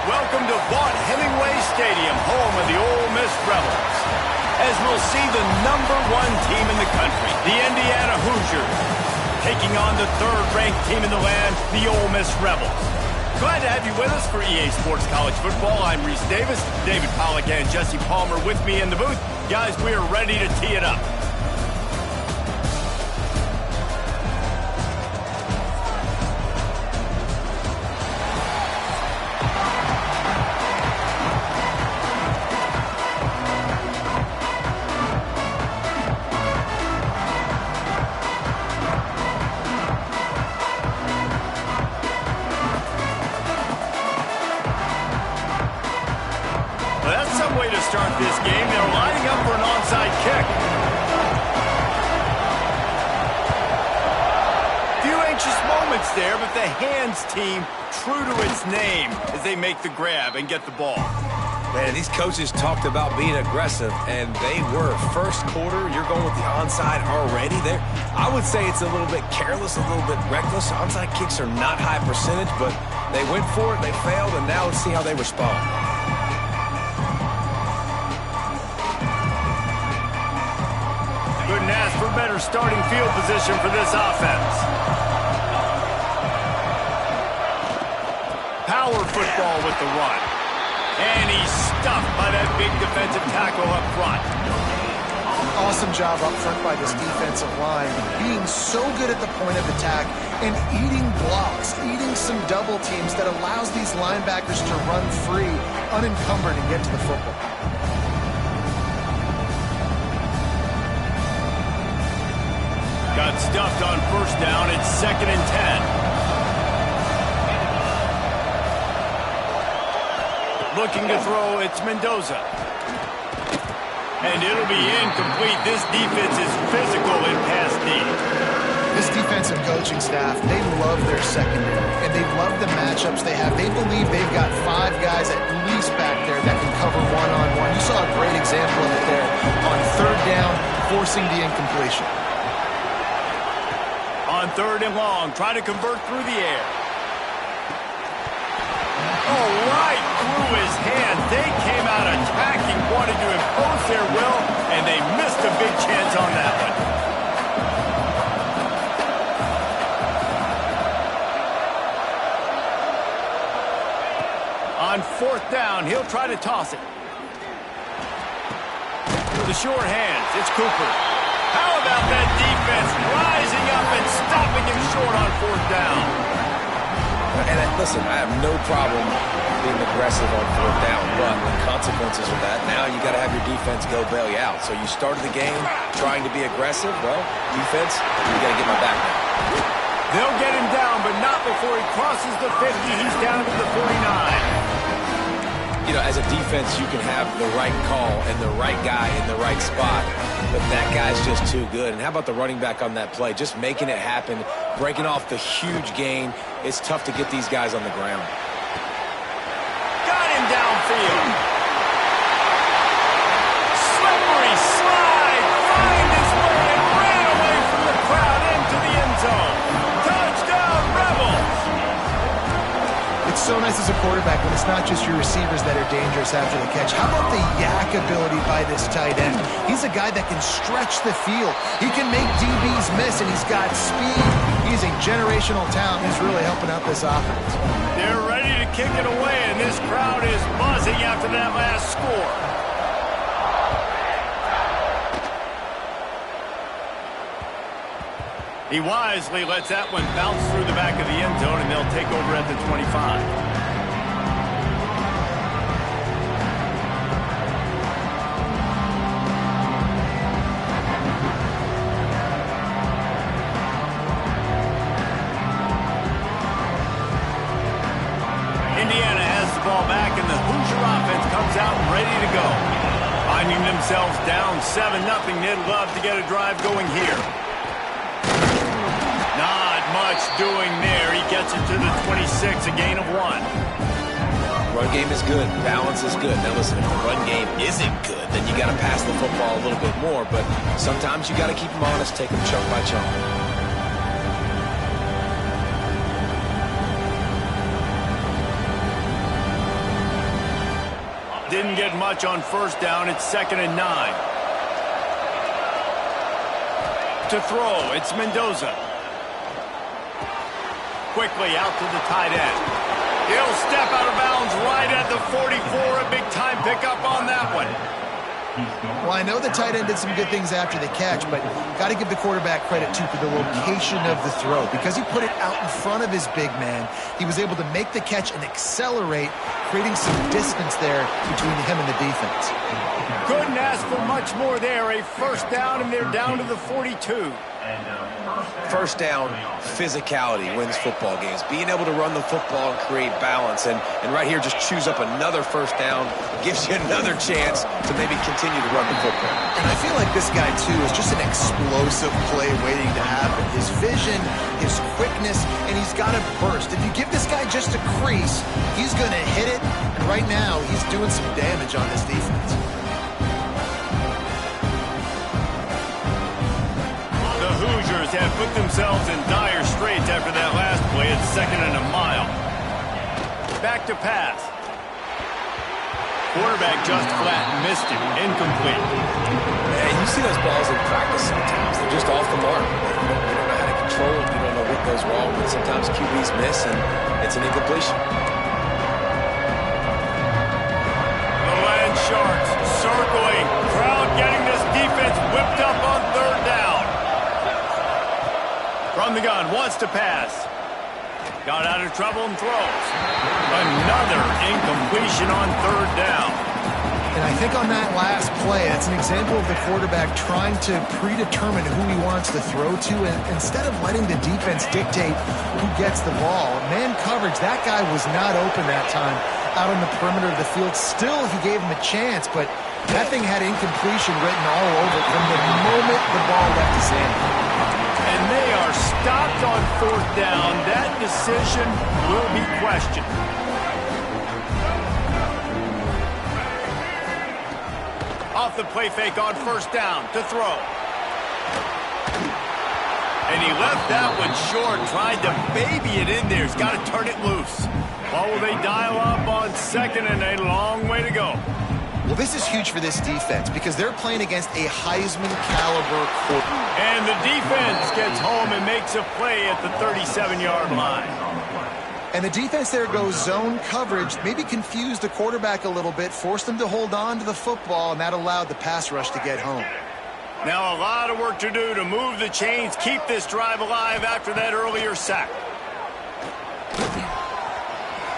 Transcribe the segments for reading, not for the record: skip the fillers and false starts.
Welcome to Vaught Hemingway Stadium, home of the Ole Miss Rebels. As we'll see the #1 team in the country, the Indiana Hoosiers, taking on the third-ranked team in the land, the Ole Miss Rebels. Glad to have you with us for EA Sports College Football. I'm Reese Davis, David Pollack and Jesse Palmer with me in the booth. Guys, we are ready to tee it up. Way to start this game. They're lining up for an onside kick. Few anxious moments there, but the hands team true to its name as they make the grab and get the ball. Man, these coaches talked about being aggressive, and they were. First quarter, you're going with the onside already. There, I would say it's a little bit careless, a little bit reckless. Onside kicks are not high percentage, but they went for it, they failed, and now let's see how they respond. Couldn't ask for better starting field position for this offense. Power football with the run. And he's stuffed by that big defensive tackle up front. Awesome job up front by this defensive line, being so good at the point of attack and eating blocks, eating some double teams that allows these linebackers to run free, unencumbered, and get to the football. Got stuffed on first down. It's 2nd and 10. Looking to throw, it's Mendoza. And it'll be incomplete. This defense is physical in pass D. This defensive coaching staff, they love their secondary, and they love the matchups they have. They believe they've got 5 guys at least back there that can cover one-on-one. You saw a great example of it there on 3rd down, forcing the incompletion. On 3rd and long, trying to convert through the air. Oh, right through his hand. They came out attacking, wanted to impose their will, and they missed a big chance on that one. On 4th down, he'll try to toss it. To the short hands, it's Cooper. How about that defense rising up and stopping him short on 4th down? And listen, I have no problem being aggressive on 4th down, but the consequences of that, now you got to have your defense go bail you out. So you started the game trying to be aggressive. Well, defense, you got to get my back now. They'll get him down, but not before he crosses the 50. He's down to the 49. You know, as a defense, you can have the right call and the right guy in the right spot, but that guy's just too good. And how about the running back on that play? Just making it happen, breaking off the huge gain. It's tough to get these guys on the ground. Got him downfield. Slippery slide. Find his way and ran away from the crowd into the end zone. Touchdown, Rebels. It's so nice as a quarterback when it's not just your receivers that are dangerous after the catch. How about the yak ability by this tight end? He's a guy that can stretch the field. He can make DBs miss, and he's got speed. He's a generational talent. He's really helping out this offense. They're ready to kick it away, and this crowd is buzzing after that last score. He wisely lets that one bounce through the back of the end zone, and they'll take over at the 25. Indiana has the ball back, and the Hoosier offense comes out ready to go. Finding themselves down 7-0, they'd love to get a drive going here. Not much doing there. He gets it to the 26, a gain of 1. Run game is good. Balance is good. Now listen, if the run game isn't good, then you got to pass the football a little bit more. But sometimes you got to keep them honest, take them chunk by chunk. didn't get much on first down. It's 2nd and 9. To throw, it's Mendoza. Quickly out to the tight end. He'll step out of bounds right at the 44. A big-time pickup on that one. Well, I know the tight end did some good things after the catch, but got to give the quarterback credit, too, for the location of the throw. Because he put it out in front of his big man, he was able to make the catch and accelerate, creating some distance there between him and the defense. Couldn't ask for much more there. A first down, and they're down to the 42. First down, physicality wins football games. Being able to run the football and create balance. And right here, just choose up another first down. Gives you another chance to maybe continue to run the football. And I feel like this guy, too, is just an explosive play waiting to happen. His vision, his quickness, and he's got a burst. If you give this guy just a crease, he's going to hit it. And right now, he's doing some damage on this defense. The Hoosiers have put themselves in dire straits after that last play. It's 2nd and a mile. Back to pass. Quarterback just flat missed it. Incomplete. And you see those balls in practice sometimes. They're just off the mark. You don't know how to control it. You don't know what goes wrong. But sometimes QBs miss, and it's an incompletion. The Land Sharks circling. Crowd getting this defense whipped up on 3rd down. From the gun, wants to pass. Got out of trouble and throws. Another incompletion on 3rd down. And I think on that last play, that's an example of the quarterback trying to predetermine who he wants to throw to, and instead of letting the defense dictate who gets the ball. Man coverage, that guy was not open that time out on the perimeter of the field. Still, he gave him a chance, but that thing had incompletion written all over it from the moment the ball left his hand. And they are stopped on 4th down. That decision will be questioned. Off the play fake on 1st down to throw. And he left that one short, tried to baby it in there. He's got to turn it loose. What will they dial up on 2nd and a long way to go? Well, this is huge for this defense because they're playing against a Heisman-caliber quarterback. And the defense gets home and makes a play at the 37-yard line. And the defense there goes zone coverage, maybe confused the quarterback a little bit, forced him to hold on to the football, and that allowed the pass rush to get home. Now a lot of work to do to move the chains, keep this drive alive after that earlier sack.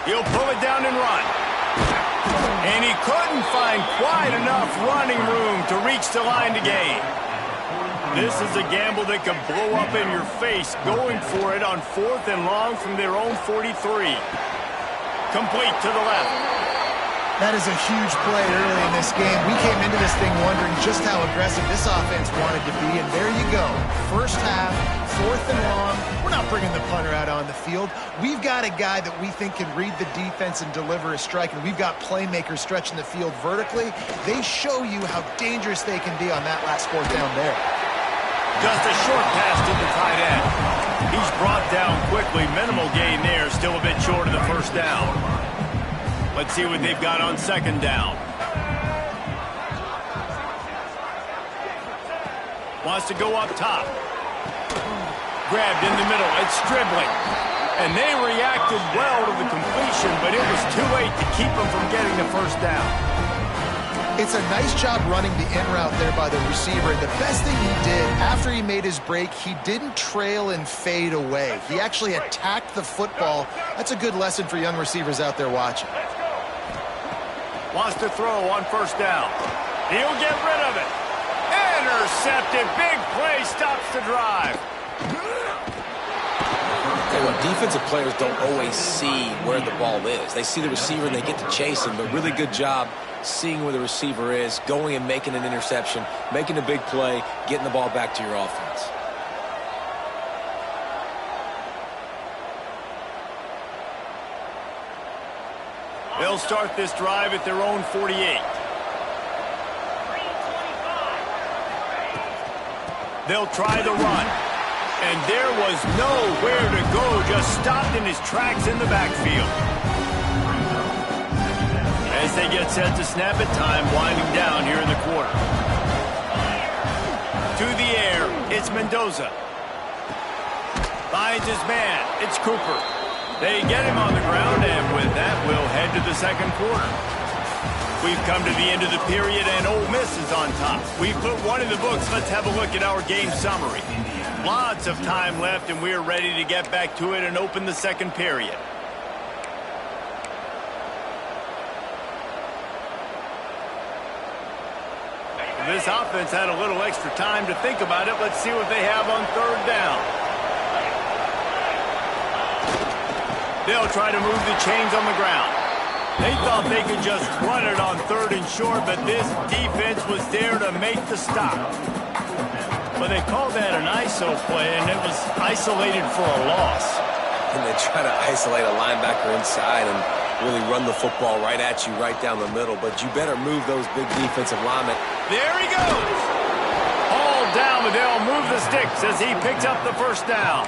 He'll pull it down and run. And he couldn't find quite enough running room to reach the line to gain. This is a gamble that could blow up in your face, going for it on 4th and long from their own 43. Complete to the left. That is a huge play early in this game. We came into this thing wondering just how aggressive this offense wanted to be, and there you go. First half, 4th and long. We're not bringing the punter out on the field. We've got a guy that we think can read the defense and deliver a strike, and we've got playmakers stretching the field vertically. They show you how dangerous they can be on that last 4th down there. Just a short pass to the tight end. He's brought down quickly. Minimal gain there, still a bit short of the 1st down. Let's see what they've got on 2nd down. Wants to go up top. Grabbed in the middle. It's Stribling. And they reacted well to the completion, but it was too late to keep them from getting the 1st down. It's a nice job running the in route there by the receiver. And the best thing he did after he made his break, he didn't trail and fade away. He actually attacked the football. That's a good lesson for young receivers out there watching. Wants to throw on 1st down. He'll get rid of it. Intercepted. Big play stops the drive. Tell you what, defensive players don't always see where the ball is. They see the receiver and they get to chase him, but really good job seeing where the receiver is, going and making an interception, making a big play, getting the ball back to your offense. They'll start this drive at their own 48. They'll try the run. And there was nowhere to go, just stopped in his tracks in the backfield. As they get set to snap it, time winding down here in the quarter. To the air, it's Mendoza. Finds his man, it's Cooper. They get him on the ground, and with that, we'll head to the second quarter. We've come to the end of the period, and Ole Miss is on top. We've put one in the books. Let's have a look at our game summary. Lots of time left, and we're ready to get back to it and open the second period. This offense had a little extra time to think about it. Let's see what they have on third down. They'll try to move the chains on the ground. They thought they could just run it on third and short, but this defense was there to make the stop. But they called that an ISO play, and it was isolated for a loss. And they try to isolate a linebacker inside and really run the football right at you, right down the middle. But you better move those big defensive linemen. There he goes. Hauled down, but they'll move the sticks as he picks up the first down.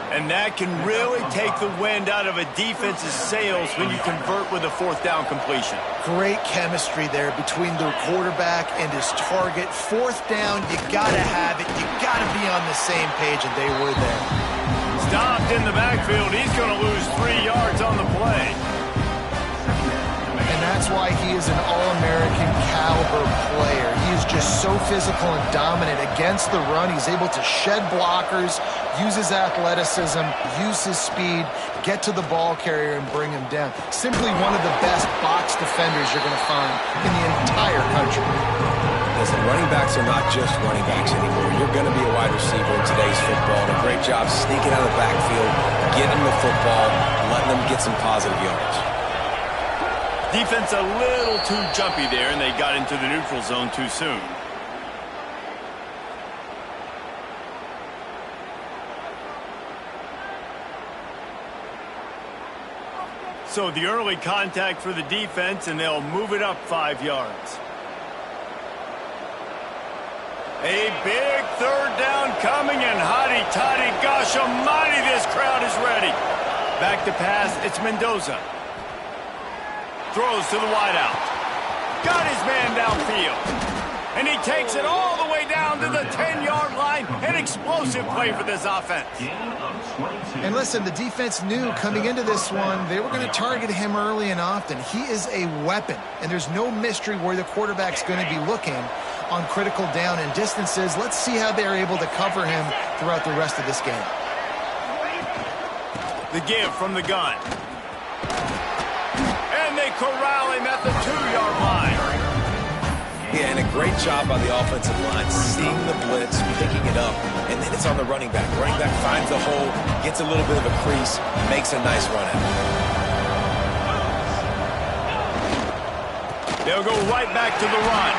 And that can really take the wind out of a defense's sails when you convert with a fourth down completion. Great chemistry there between the quarterback and his target. Fourth down, you got to have it. You got to be on the same page, and they were there. Stopped in the backfield. He's going to lose 3 yards on the play. And that's why he is an All-American caliber player. He is just so physical and dominant against the run. He's able to shed blockers, use his athleticism, use his speed, get to the ball carrier and bring him down. Simply one of the best box defenders you're going to find in the entire country. Listen, running backs are not just running backs anymore. You're going to be a wide receiver in today's football. And a great job sneaking out of the backfield, getting the football, letting them get some positive yards. Defense a little too jumpy there, and they got into the neutral zone too soon. So the early contact for the defense, and they'll move it up 5 yards. A big third down coming, and hotty-toddy, gosh almighty, this crowd is ready. Back to pass, it's Mendoza. Throws to the wideout. Got his man downfield. And he takes it all the way down to the 10-yard line. An explosive play for this offense. And listen, the defense knew coming into this one, they were going to target him early and often. He is a weapon, and there's no mystery where the quarterback's going to be looking on critical down and distances. Let's see how they're able to cover him throughout the rest of this game. The give from the gun. And they corral him at the 2-yard line. Yeah, and a great job by the offensive line, seeing the blitz, picking it up, and then it's on the running back. Running back finds the hole, gets a little bit of a crease, makes a nice run at it. They'll go right back to the run.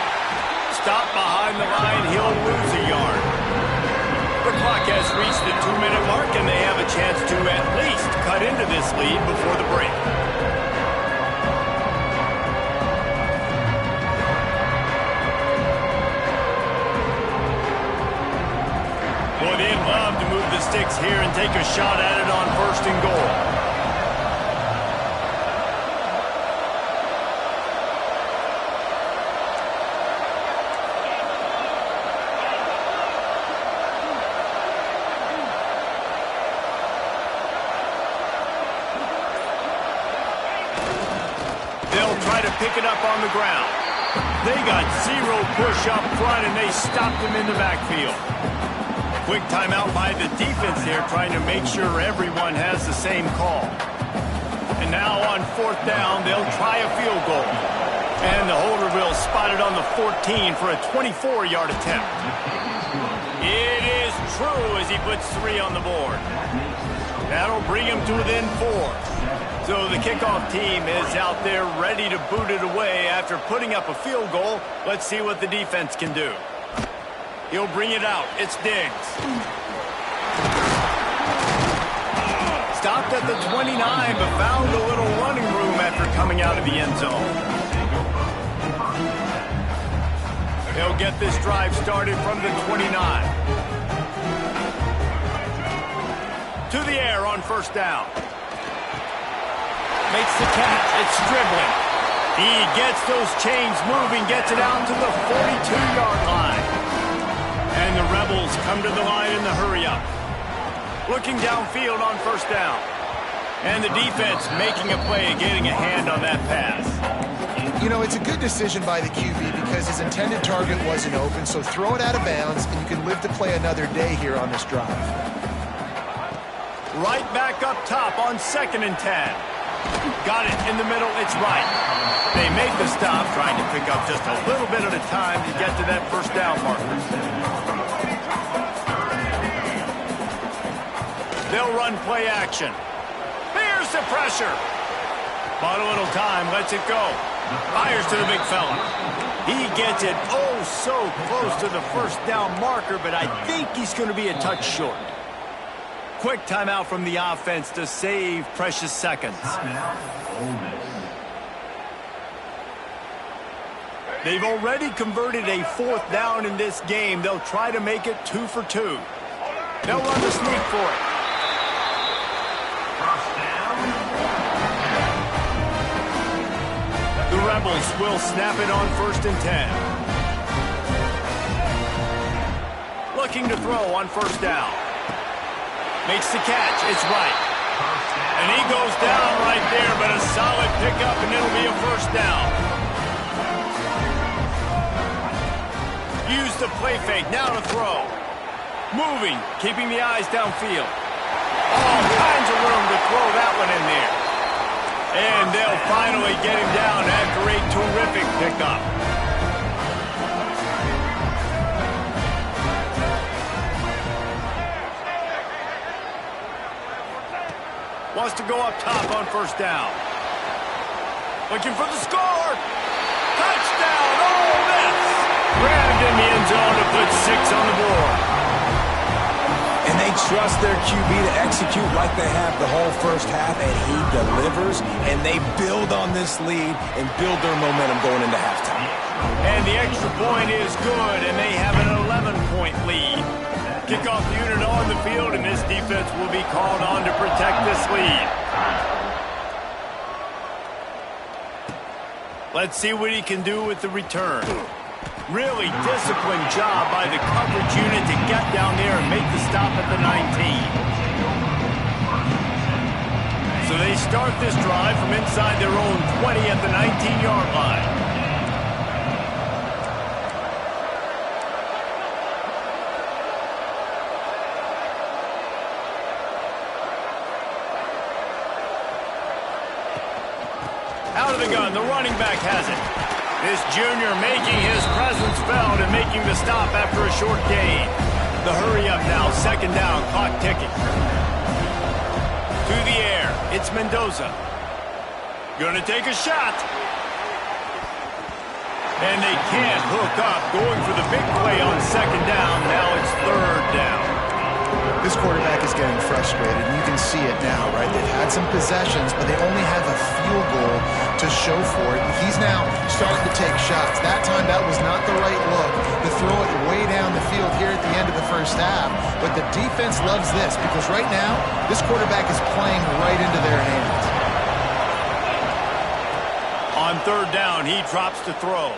Stop behind the line, he'll lose a yard. The clock has reached the 2-minute mark, and they have a chance to at least cut into this lead before the break. Boy, they'd love to move the sticks here and take a shot at it on first and goal. Pick it up on the ground. They got 0 push up front, and they stopped him in the backfield. Quick timeout by the defense there, trying to make sure everyone has the same call. And now on fourth down, they'll try a field goal. And the holder will spot it on the 14 for a 24-yard attempt. It is true as he puts 3 on the board. That'll bring him to within 4. So the kickoff team is out there ready to boot it away after putting up a field goal. Let's see what the defense can do. He'll bring it out. It's Diggs. Stopped at the 29, but found a little running room after coming out of the end zone. He'll get this drive started from the 29. To the air on first down. Makes the catch. It's dribbling. He gets those chains moving, gets it out to the 42-yard line. And the Rebels come to the line in the hurry-up. Looking downfield on first down. And the defense making a play, getting a hand on that pass. You know, it's a good decision by the QB because his intended target wasn't open, so throw it out of bounds, and you can live to play another day here on this drive. Right back up top on 2nd and 10. Got it in the middle, it's right. They make the stop, trying to pick up just a little bit at a time to get to that first down marker. They'll run play action. Here's the pressure. Bought a little time, lets it go. Fires to the big fella. He gets it oh so close to the first down marker, but I think he's going to be a touch short. Quick timeout from the offense to save precious seconds. They've already converted a 4th down in this game. They'll try to make it 2 for 2. They'll run the sneak for it. The Rebels will snap it on 1st and 10. Looking to throw on first down. Makes the catch. It's right. And he goes down right there, but a solid pickup, and it'll be a first down. Use the play fake. Now to throw. Moving. Keeping the eyes downfield. All kinds of room to throw that one in there. And they'll finally get him down after a terrific pickup. Wants to go up top on first down. Looking for the score. Touchdown, Ole Miss. Grabbed in the end zone to put 6 on the board. And they trust their QB to execute like they have the whole first half, and he delivers, and they build on this lead and build their momentum going into halftime. And the extra point is good, and they have an 11-point lead. Kickoff unit on the field, and this defense will be called on to protect this lead. Let's see what he can do with the return. Really disciplined job by the coverage unit to get down there and make the stop at the 19. So they start this drive from inside their own 20 at the 19-yard line. Out of the gun, the running back has it. This junior making his presence felt and making the stop after a short gain. The hurry up now, 2nd down, clock ticking. To the air, it's Mendoza. Gonna take a shot. And they can't hook up, going for the big play on 2nd down. Now it's 3rd down. This quarterback is getting frustrated, and you can see it now, right? They've had some possessions, but they only have a field goal to show for it. He's now starting to take shots. That time, that was not the right look to throw it way down the field here at the end of the first half. But the defense loves this because right now, this quarterback is playing right into their hands. On 3rd down, he drops to throw.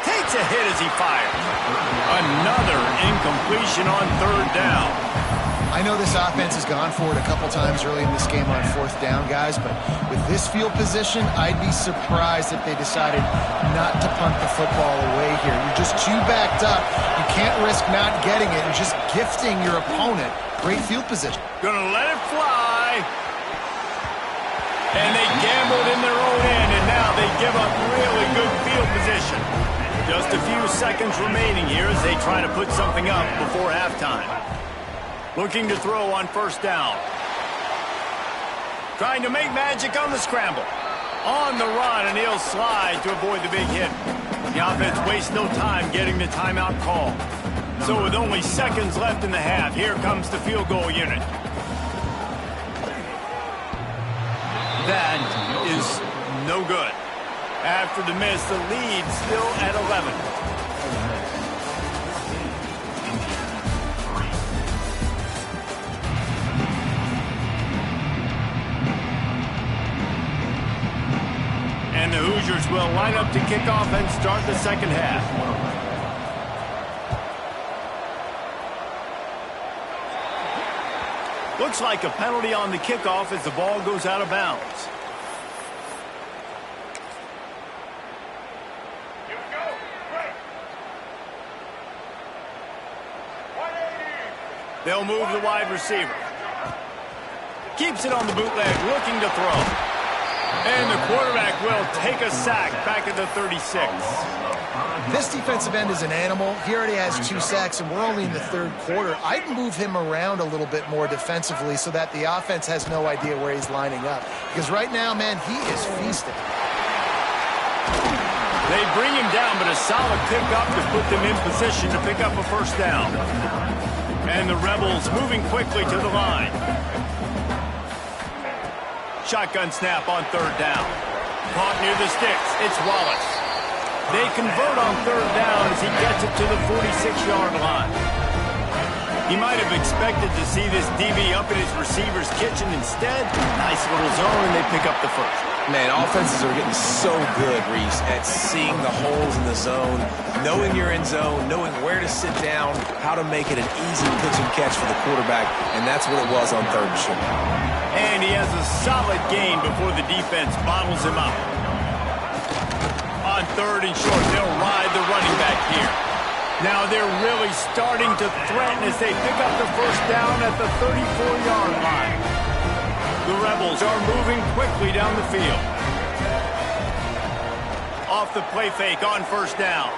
Takes a hit as he fires. Another incompletion on 3rd down. I know this offense has gone for it a couple times early in this game on 4th down, guys, but with this field position, I'd be surprised if they decided not to punt the football away here. You're just too backed up. You can't risk not getting it and just gifting your opponent great field position. Gonna let it fly. And they gambled in their own end, and now they give up really good field position. Just a few seconds remaining here as they try to put something up before halftime. Looking to throw on 1st down. Trying to make magic on the scramble. On the run, and he'll slide to avoid the big hit. The offense wastes no time getting the timeout call. So with only seconds left in the half, here comes the field goal unit. That is no good. After the miss, the lead still at 11. And And the Hoosiers will line up to kick off and start the second half. Looks like a penalty on the kickoff as the ball goes out of bounds. They'll move the wide receiver. Keeps it on the bootleg, looking to throw. And the quarterback will take a sack back at the 36. This defensive end is an animal. He already has 2 sacks, and we're only in the third quarter. I'd move him around a little bit more defensively so that the offense has no idea where he's lining up. Because right now, man, he is feasting. They bring him down, but a solid pickup to put them in position to pick up a first down. And the Rebels moving quickly to the line. Shotgun snap on third down. Caught near the sticks. It's Wallace. They convert on third down as he gets it to the 46-yard line. He might have expected to see this DB up in his receiver's kitchen. Instead, nice little zone, and they pick up the first. Man, offenses are getting so good, Reese, at seeing the holes in the zone, knowing you're in zone, knowing where to sit down, how to make it an easy pitch and catch for the quarterback, and that's what it was on third and short. And he has a solid gain before the defense bottles him up. On third and short, they'll ride the running back here. Now they're really starting to threaten as they pick up the first down at the 34-yard line. The Rebels are moving quickly down the field. Off the play fake on first down.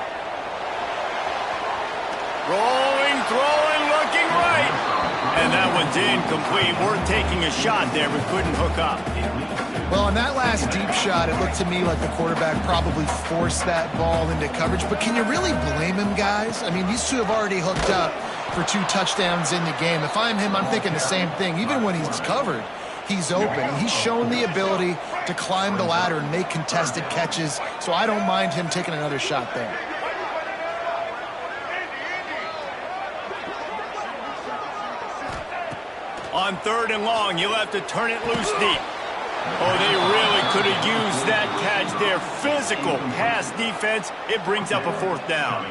Rolling, throwing, looking right. And that one's incomplete. We're taking a shot there, but couldn't hook up. Well, on that last deep shot, it looked to me like the quarterback probably forced that ball into coverage. But can you really blame him, guys? I mean, these two have already hooked up for 2 touchdowns in the game. If I'm him, I'm thinking the same thing. Even when he's covered, he's open. He's shown the ability to climb the ladder and make contested catches, so I don't mind him taking another shot there. On third and long, you'll have to turn it loose deep. Oh, they really could have used that catch there. Physical pass defense. It brings up a fourth down.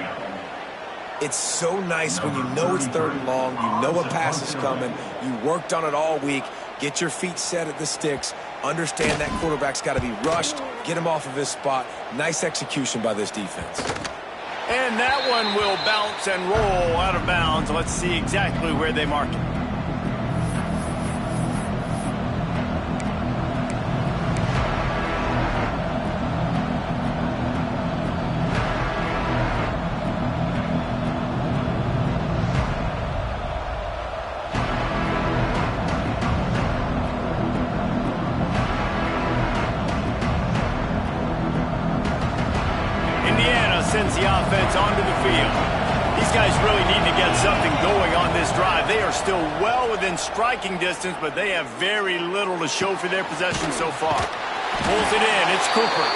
It's so nice when you know it's third and long, you know a pass is coming, you worked on it all week, get your feet set at the sticks, understand that quarterback's got to be rushed, get him off of his spot. Nice execution by this defense. And that one will bounce and roll out of bounds. Let's see exactly where they mark it. Sends the offense onto the field. These guys really need to get something going on this drive. They are still well within striking distance, but they have very little to show for their possession so far. Pulls it in. It's Cooper.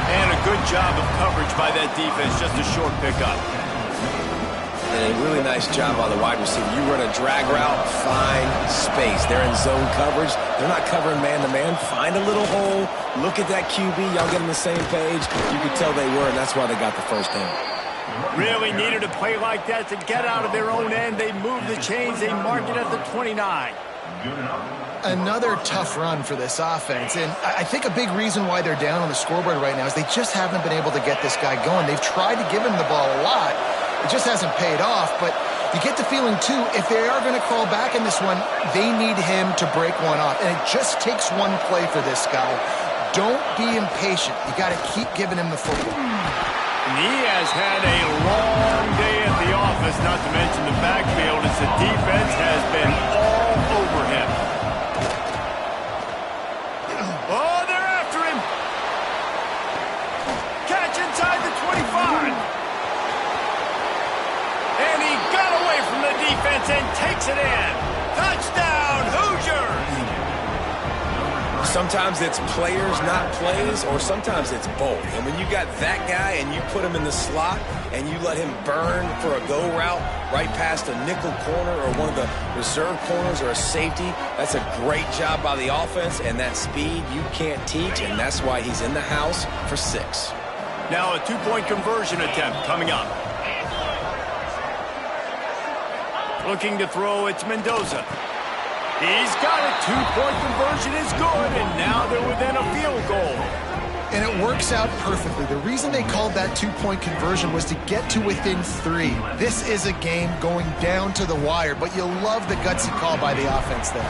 And a good job of coverage by that defense. Just a short pickup. And a really nice job by the wide receiver. You run a drag route, find space. They're in zone coverage. They're not covering man-to-man. Find a little hole. Look at that QB. Y'all get on the same page. You could tell they were, and that's why they got the first down. Really needed a play like that to get out of their own end. They move the chains. They mark it at the 29. Another tough run for this offense, and I think a big reason why they're down on the scoreboard right now is they just haven't been able to get this guy going. They've tried to give him the ball a lot. It just hasn't paid off, but you get the feeling, too, if they are going to crawl back in this one, they need him to break one off, and it just takes one play for this guy. Don't be impatient. You got to keep giving him the football. And he has had a long day at the office, not to mention the backfield, as the defense has been all over him. Oh, they're after him. Catch inside the 25. And he got away from the defense and takes it in. Touchdown, Hoosiers! Sometimes it's players, not plays, or sometimes it's both. And when you got that guy and you put him in the slot and you let him burn for a go route right past a nickel corner or one of the reserve corners or a safety, that's a great job by the offense, and that speed you can't teach, and that's why he's in the house for 6. Now a 2-point conversion attempt coming up. Looking to throw, it's Mendoza. He's got it. 2-point conversion is good, and now they're within a field goal. And it works out perfectly. The reason they called that 2-point conversion was to get to within 3. This is a game going down to the wire, but you'll love the gutsy call by the offense there.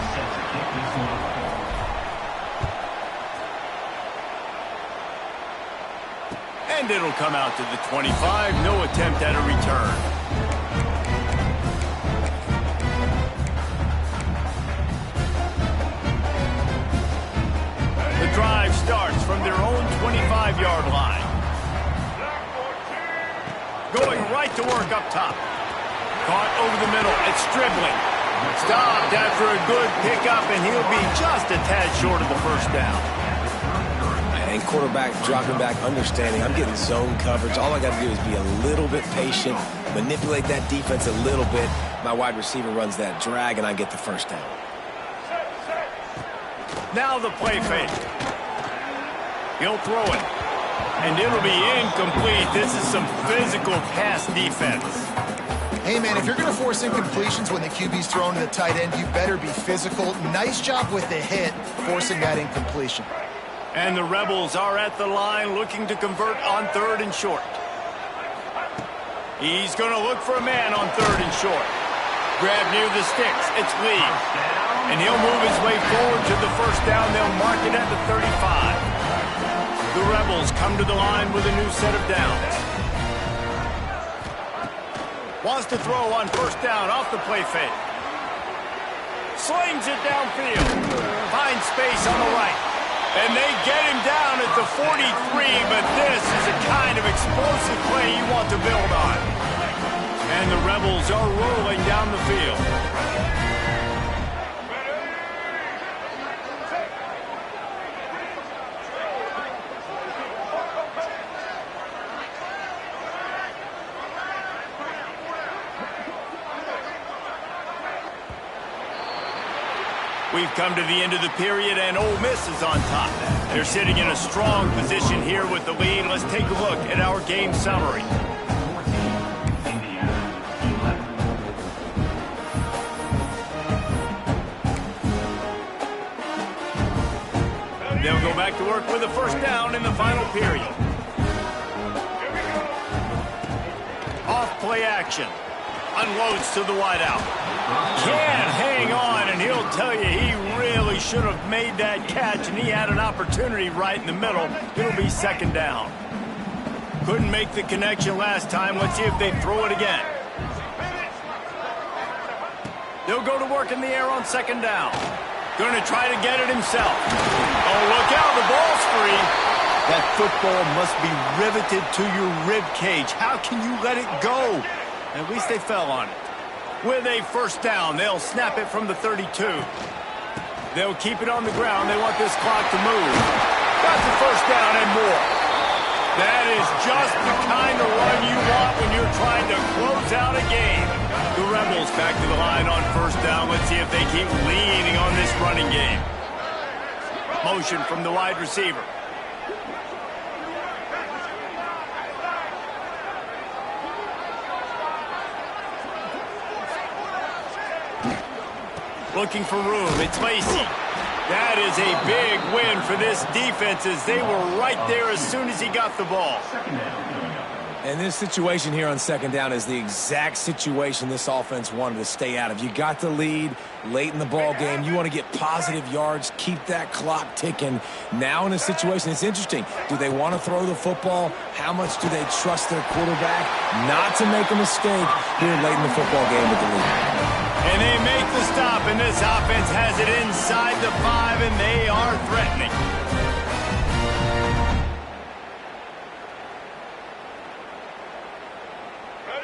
And it'll come out to the 25. No attempt at a return. The drive starts from their own 25-yard line. Going right to work up top. Caught over the middle. It's Stribling. Stopped after a good pickup, and he'll be just a tad short of the first down. And quarterback dropping back, understanding I'm getting zone coverage. All I got to do is be a little bit patient, manipulate that defense a little bit. My wide receiver runs that drag, and I get the first down. Now the play fake. He'll throw it. And it'll be incomplete. This is some physical pass defense. Hey, man, if you're going to force incompletions when the QB's thrown to the tight end, you better be physical. Nice job with the hit, forcing that incompletion. And the Rebels are at the line looking to convert on 3rd and short. He's going to look for a man on 3rd and short. Grab near the sticks. It's Lee. And he'll move his way forward to the first down. They'll mark it at the 35. The Rebels come to the line with a new set of downs. Wants to throw on 1st down off the play fake. Slings it downfield. Finds space on the right. And they get him down at the 43, but this is a kind of explosive play you want to build on. And the Rebels are rolling down the field. We've come to the end of the period, and Ole Miss is on top. They're sitting in a strong position here with the lead. Let's take a look at our game summary. They'll go back to work with a 1st down in the final period. Off play action. Unloads to the wideout. Can't hang on, and he'll tell you he really should have made that catch, and he had an opportunity right in the middle. It'll be 2nd down. Couldn't make the connection last time. Let's see if they throw it again. They'll go to work in the air on 2nd down. Going to try to get it himself. Oh, look out, the ball's free. That football must be riveted to your rib cage. How can you let it go? At least they fell on it. With a 1st down, they'll snap it from the 32. They'll keep it on the ground. They want this clock to move. Got the 1st down and more. That is just the kind of run you want when you're trying to close out a game. The Rebels back to the line on 1st down. Let's see if they keep leaning on this running game. Motion from the wide receiver. Looking for room. It's Lacey. That is a big win for this defense as they were right there as soon as he got the ball. And this situation here on 2nd down is the exact situation this offense wanted to stay out of. You got the lead late in the ball game. You want to get positive yards, keep that clock ticking. Now in a situation, it's interesting. Do they want to throw the football? How much do they trust their quarterback not to make a mistake here late in the football game with the lead? And they make the stop, and this offense has it inside the 5, and they are threatening.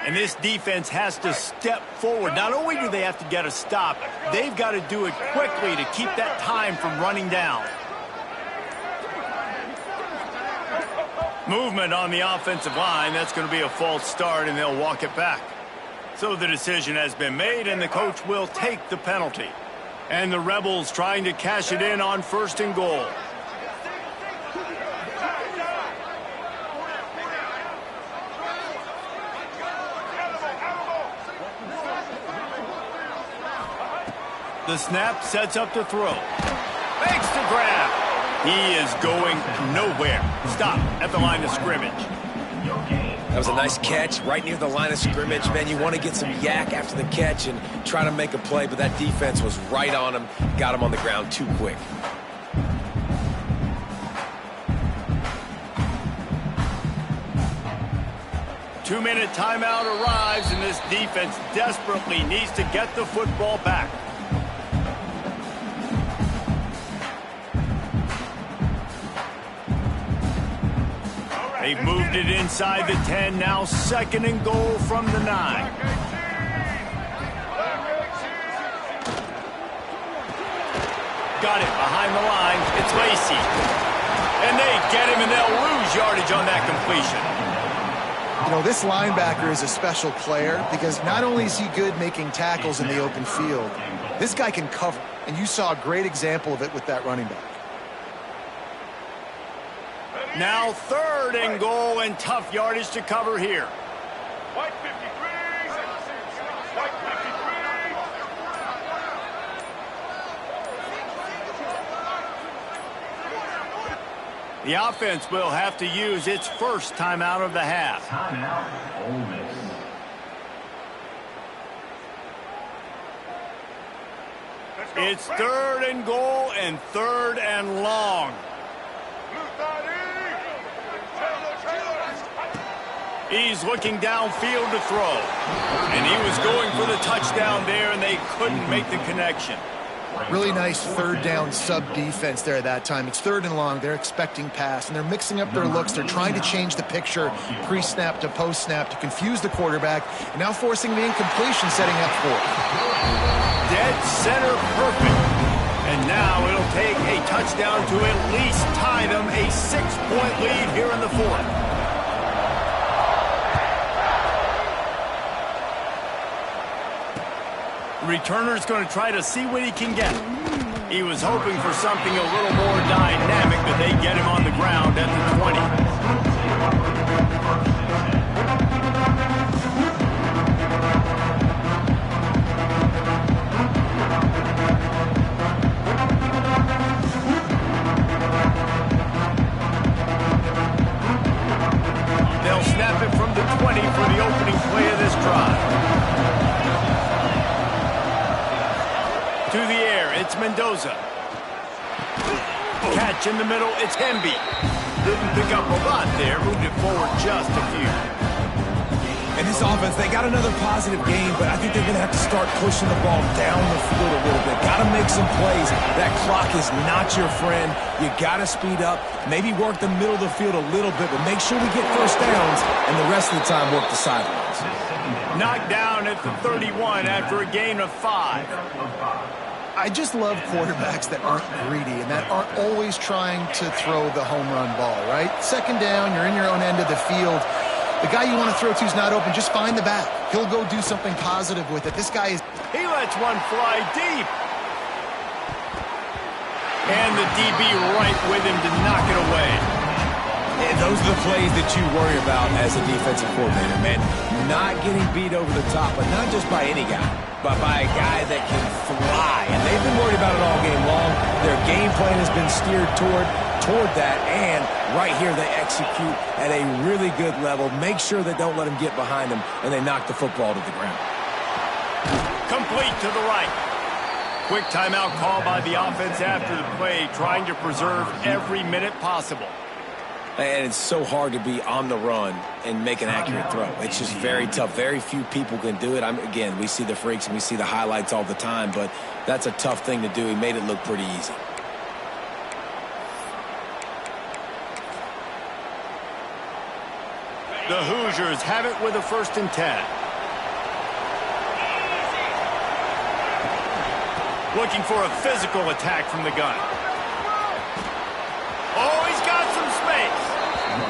And this defense has to step forward. Not only do they have to get a stop, they've got to do it quickly to keep that time from running down. Movement on the offensive line. That's going to be a false start, and they'll walk it back. So the decision has been made, and the coach will take the penalty. And the Rebels trying to cash it in on 1st and goal. The snap sets up to throw. Makes the grab. He is going nowhere. Stop at the line of scrimmage. That was a nice catch right near the line of scrimmage. Man, you want to get some yak after the catch and try to make a play, but that defense was right on him. Got him on the ground too quick. Two-minute timeout arrives, and this defense desperately needs to get the football back. They've moved it inside the 10, now 2nd and goal from the 9. Got it behind the line. It's Lacey. And they get him, and they'll lose yardage on that completion. You know, this linebacker is a special player because not only is he good making tackles in the open field, this guy can cover. And you saw a great example of it with that running back. Now 3rd and goal, and tough yardage to cover here. White 53. White 53. The offense will have to use its first timeout of the half. Timeout, Ole Miss. It's 3rd and goal and 3rd and long. He's looking downfield to throw. And he was going for the touchdown there, and they couldn't make the connection. Really nice 3rd down sub-defense there at that time. It's 3rd and long. They're expecting pass, and they're mixing up their looks. They're trying to change the picture pre-snap to post-snap to confuse the quarterback, and now forcing the incompletion, setting up 4th. Dead center perfect. And now it'll take a touchdown to at least tie them a 6-point lead here in the 4th. Returner's going to try to see what he can get. He was hoping for something a little more dynamic, but they get him on the ground at the 20. They'll snap it from the 20 for the opening play of this drive. To the air, it's Mendoza. Catch in the middle, it's Hemby. Didn't pick up a lot there, moved it forward just a few. And this offense, they got another positive game, but I think they're going to have to start pushing the ball down the field a little bit. Got to make some plays. That clock is not your friend. You got to speed up, maybe work the middle of the field a little bit, but make sure we get first downs, and the rest of the time work the sidelines. Knocked down at the 31 after a gain of 5. I just love quarterbacks that aren't greedy and that aren't always trying to throw the home run ball, right? 2nd down, you're in your own end of the field. The guy you want to throw to is not open. Just find the back. He'll go do something positive with it. This guy is... He lets one fly deep. And the DB right with him to knock it away. And those are the plays that you worry about as a defensive coordinator, man. Not getting beat over the top, but not just by any guy, but by a guy that can fly. And they've been worried about it all game long. Their game plan has been steered toward that, and right here they execute at a really good level. Make sure they don't let him get behind them, and they knock the football to the ground. Complete to the right. Quick timeout call by the offense after the play, trying to preserve every minute possible. And it's so hard to be on the run and make an accurate throw. It's just very tough. Very few people can do it. Again, we see the freaks and we see the highlights all the time, but that's a tough thing to do. He made it look pretty easy. The Hoosiers have it with a 1st and 10. Looking for a physical attack from the gun. Oh, he's got some space.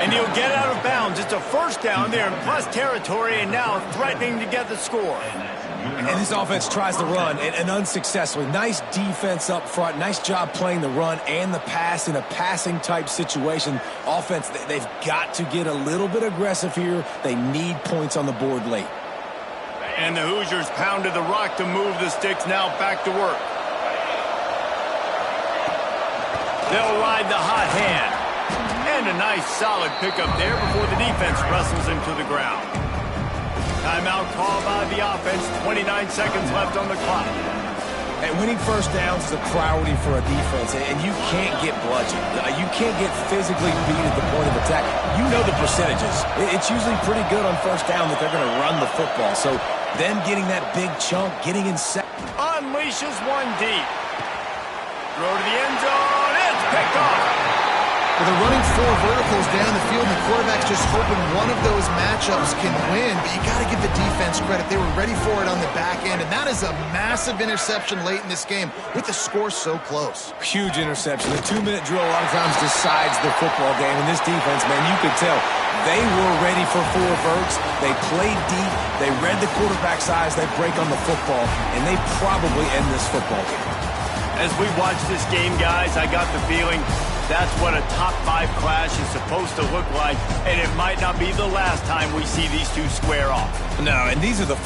And he'll get out of bounds. It's a first down there in plus territory, and now threatening to get the score. And this offense tries to run, and unsuccessfully. Nice defense up front. Nice job playing the run and the pass in a passing-type situation. Offense, they've got to get a little bit aggressive here. They need points on the board late. And the Hoosiers pounded the rock to move the sticks. Now back to work. They'll ride the hot hand. And a nice solid pickup there before the defense wrestles him to the ground. Timeout call by the offense. 29 seconds left on the clock. And winning first downs is a priority for a defense, and you can't get bludgeoned. You can't get physically beat at the point of attack. You know the percentages. It's usually pretty good on first down that they're going to run the football. So them getting that big chunk, getting in unleashes one deep. Throw to the end zone. It's picked off. Well, they're running 4 verticals down the field, and the quarterback's just hoping one of those matchups can win. But you got to give the defense credit. They were ready for it on the back end, and that is a massive interception late in this game with the score so close. Huge interception. The 2-minute drill a lot of times decides the football game. And this defense, man, you could tell they were ready for 4 verts. They played deep. They read the quarterback's eyes. They break on the football, and they probably end this football game. As we watch this game, guys, I got the feeling that's what a top 5 clash is supposed to look like, and it might not be the last time we see these two square off. No, and these are the